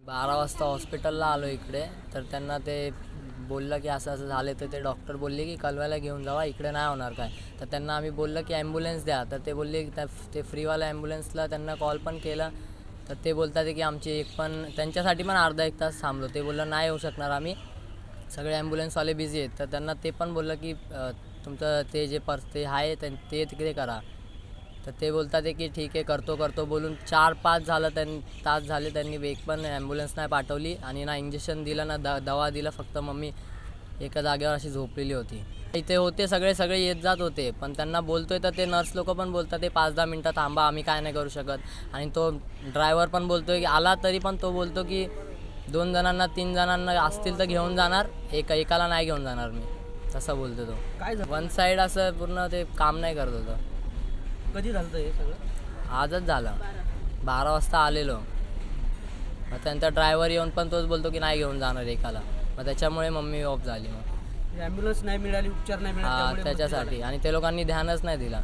12 वाजता हॉस्पिटलला आलो इकडे. तर त्यांना ते बोललं की असं असं झालं. तर ते डॉक्टर बोलले की कलव्याला घेऊन जावा, इकडे नाही होणार काय. तर त्यांना आम्ही बोललं की ॲम्ब्युलन्स द्या. तर ते बोलले की ते फ्रीवाल्या ॲम्ब्युलन्सला त्यांना कॉल पण केला. तर ते बोलतात की आमची एक पण त्यांच्यासाठी पण अर्धा एक तास थांबलो. ते बोललं नाही येऊ शकणार आम्ही, सगळे ॲम्ब्युलन्सवाले बिझी आहेत. तर त्यांना ते पण बोललं की तुमचं ते जे ते आहे ते तिकडे करा. तर ते बोलतात की ठीक आहे करतो बोलून 4-5 तास झाले. त्यांनी एक पण ॲम्ब्युलन्स नाही पाठवली आणि ना इंजेक्शन दिलं ना दवा दिला. फक्त मम्मी एका जागेवर अशी झोपलेली होती. इथे होते सगळे येत जात होते. पण त्यांना बोलतोय तर ते नर्स लोक पण बोलतात ते 5-10 मिनटं थांबा, आम्ही काय नाही करू शकत. आणि तो ड्रायव्हर पण बोलतोय की आला तरी पण तो बोलतो की 2 जणांना 3 जणांना असतील तर घेऊन जाणार, एकाला नाही घेऊन जाणार मी, तसं बोलतो तो. काय झालं? वन साईड असं पूर्ण ते काम नाही करत होतं. कधी झालं हे सगळं? आजच झालं. 12 वाजता आलेलो. मग त्यांचा ड्रायव्हर येऊन पण तोच बोलतो की नाही घेऊन जाणार एकाला. मग त्याच्यामुळे मम्मी ऑफ झाली. मग ॲम्ब्युलन्स नाही मिळाली, उपचार नाही मिळाले, त्यामुळे त्याच्यासाठी. आणि ते लोकांनी ध्यानच नाही दिला.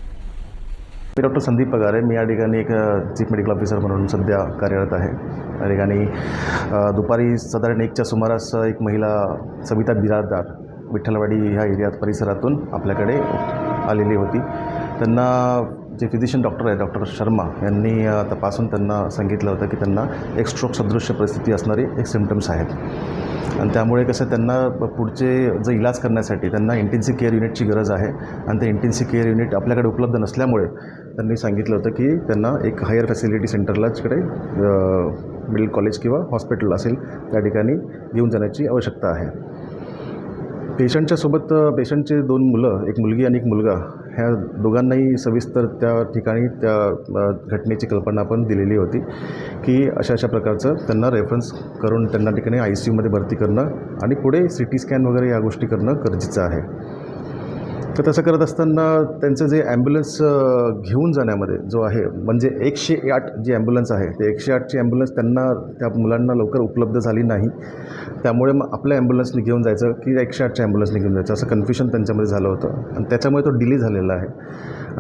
मी डॉक्टर संदीप पगारे. मी या ठिकाणी एक चीफ मेडिकल ऑफिसर म्हणून सध्या कार्यरत आहे. या ठिकाणी दुपारी साधारण 1च्या सुमारास एक महिला सविता बिरारदार विठ्ठलवाडी ह्या एरियात परिसरातून आपल्याकडे आलेली होती. त्यांना जे फिजिशियन डॉक्टर आहे डॉक्टर शर्मा यांनी तपासून त्यांना सांगितलं होतं की त्यांना एक स्ट्रोक सदृश्य परिस्थिती असणारे एक सिम्पटम्स आहेत. आणि त्यामुळे कसं त्यांना पुढचे जो इलाज करण्यासाठी त्यांना इंटेन्सिव्ह केअर युनिटची गरज आहे. आणि ते इंटेन्सिव्ह केअर युनिट आपल्याकडे उपलब्ध नसल्यामुळे त्यांनी सांगितलं होतं की त्यांना एक हायर फॅसिलिटी सेंटरला जिकडे मेडिकल कॉलेज किंवा हॉस्पिटल असेल त्या ठिकाणी घेऊन जाण्याची आवश्यकता आहे. पेशंटचे 2 मुलं, एक मुलगी आणि एक मुलगा, ह्या दोघांनाही सविस्तर त्या ठिकाणी त्या घटनेची कल्पना आपण दिलेली होती की अशा प्रकारचं त्यांना रेफरन्स करून त्यांना ठिकाणी ICUमध्ये भरती करणं आणि पुढे CT स्कॅन वगैरे या गोष्टी करणं गरजेचं आहे. तर तसं करत असताना त्यांचं जे ॲम्ब्युलन्स घेऊन जाण्यामध्ये जो आहे म्हणजे 108 जी ॲम्ब्युलन्स आहे ते 108ची ॲम्ब्युलन्स त्यांना त्या मुलांना लवकर उपलब्ध झाली नाही. त्यामुळे मग आपल्या ॲम्ब्युलन्सने घेऊन जायचं की 108च्या ॲम्ब्युलन्सने घेऊन जायचं असं कन्फ्युजन त्यांच्यामध्ये झालं होतं. आणि त्याच्यामुळे तो डिले झालेला आहे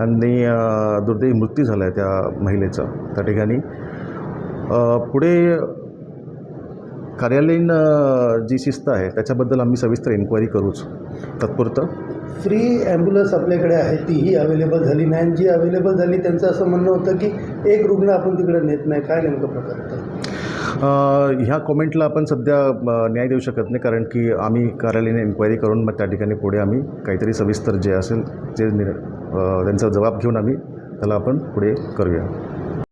आणि दुर्दैवी मृत्यू झाला आहे त्या महिलेचा त्या ठिकाणी. पुढे कार्यालयीन जी शिस्त आहे त्याच्याबद्दल आम्ही सविस्तर इन्क्वायरी करूच. तत्पुरतं फ्री ॲम्ब्युलन्स आपल्याकडे आहे तीही अवेलेबल झाली नाही. जी अवेलेबल झाली त्यांचं असं म्हणणं होतं की एक रुग्ण आपण तिकडे नेत नाही. काय नेमकं प्रकार होता? ह्या कॉमेंटला आपण सध्या न्याय देऊ शकत नाही, कारण की आम्ही कार्यालयाने इन्क्वायरी करून मग त्या ठिकाणी पुढे आम्ही काहीतरी सविस्तर जे असेल ते त्यांचा जबाब घेऊन आम्ही त्याला आपण पुढे करूया.